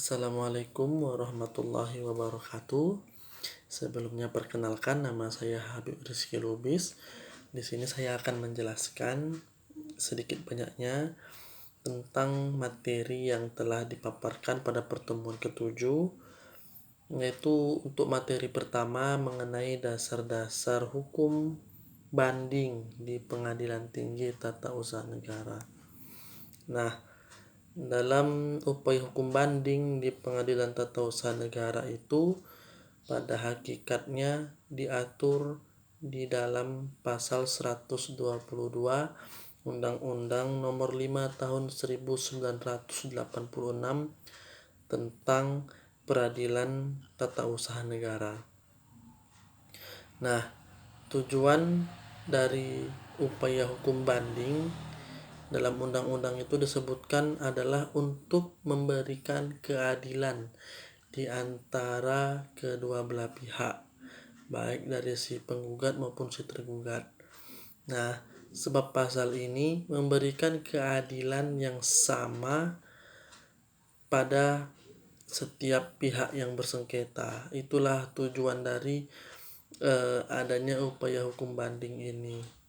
Assalamualaikum warahmatullahi wabarakatuh. Sebelumnya perkenalkan, nama saya Habib Rizky Lubis. Di sini saya akan menjelaskan sedikit banyaknya tentang materi yang telah dipaparkan pada pertemuan ketujuh, yaitu untuk materi pertama mengenai dasar-dasar hukum banding di Pengadilan Tinggi Tata Usaha Negara. Nah, dalam upaya hukum banding di Pengadilan Tata Usaha Negara itu pada hakikatnya diatur di dalam pasal 122 Undang-Undang Nomor 5 Tahun 1986 tentang Peradilan Tata Usaha Negara. Nah, tujuan dari upaya hukum banding dalam undang-undang itu disebutkan adalah untuk memberikan keadilan di antara kedua belah pihak, baik dari si penggugat maupun si tergugat. Nah, sebab pasal ini memberikan keadilan yang sama pada setiap pihak yang bersengketa. Itulah tujuan dari adanya upaya hukum banding ini.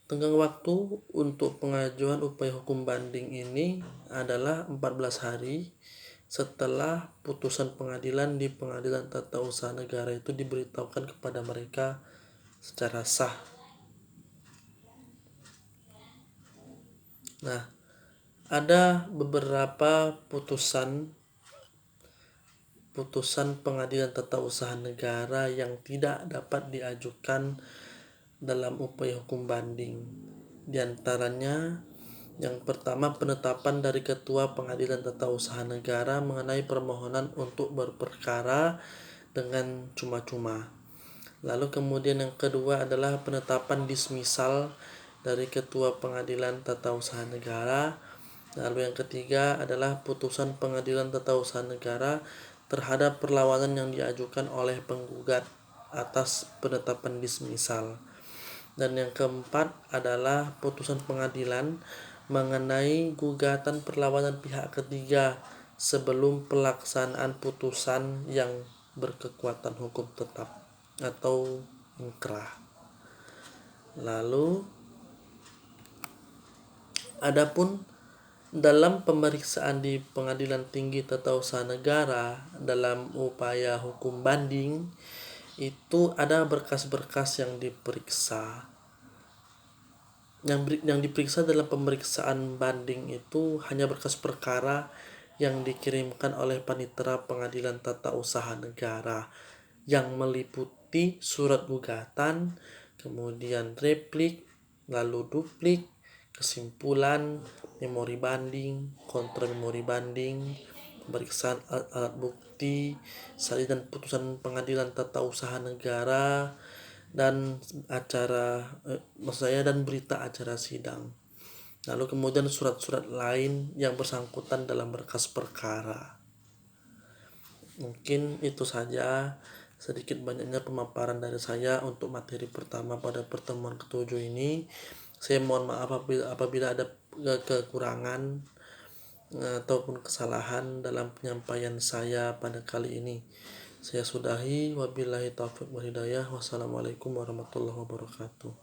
Tenggang waktu untuk pengajuan upaya hukum banding ini adalah 14 hari setelah putusan pengadilan di Pengadilan Tata Usaha Negara itu diberitahukan kepada mereka secara sah. Nah, ada beberapa putusan Pengadilan Tata Usaha Negara yang tidak dapat diajukan dalam upaya hukum banding. Di antaranya, yang pertama, penetapan dari Ketua Pengadilan Tata Usaha Negara mengenai permohonan untuk berperkara dengan cuma-cuma. Lalu kemudian yang kedua adalah penetapan dismisal dari Ketua Pengadilan Tata Usaha Negara. Lalu yang ketiga adalah putusan Pengadilan Tata Usaha Negara terhadap perlawanan yang diajukan oleh penggugat atas penetapan dismisal. Dan yang keempat adalah putusan pengadilan mengenai gugatan perlawanan pihak ketiga sebelum pelaksanaan putusan yang berkekuatan hukum tetap atau inkrah. Lalu adapun dalam pemeriksaan di Pengadilan Tinggi Tata Usaha Negara dalam upaya hukum banding itu ada berkas-berkas yang diperiksa. Yang diperiksa dalam pemeriksaan banding itu hanya berkas perkara yang dikirimkan oleh Panitera Pengadilan Tata Usaha Negara yang meliputi surat gugatan, kemudian replik, lalu duplik, kesimpulan, memori banding, kontra memori banding, pemeriksaan alat bukti, salinan putusan Pengadilan Tata Usaha Negara, dan dan berita acara sidang. Lalu kemudian surat-surat lain yang bersangkutan dalam berkas perkara. Mungkin itu saja sedikit banyaknya pemaparan dari saya untuk materi pertama pada pertemuan ketujuh ini. Saya mohon maaf apabila ada kekurangan ataupun kesalahan dalam penyampaian saya pada kali ini. Saya sudahi, wabillahi taufiq wal hidayah. Wassalamualaikum warahmatullahi wabarakatuh.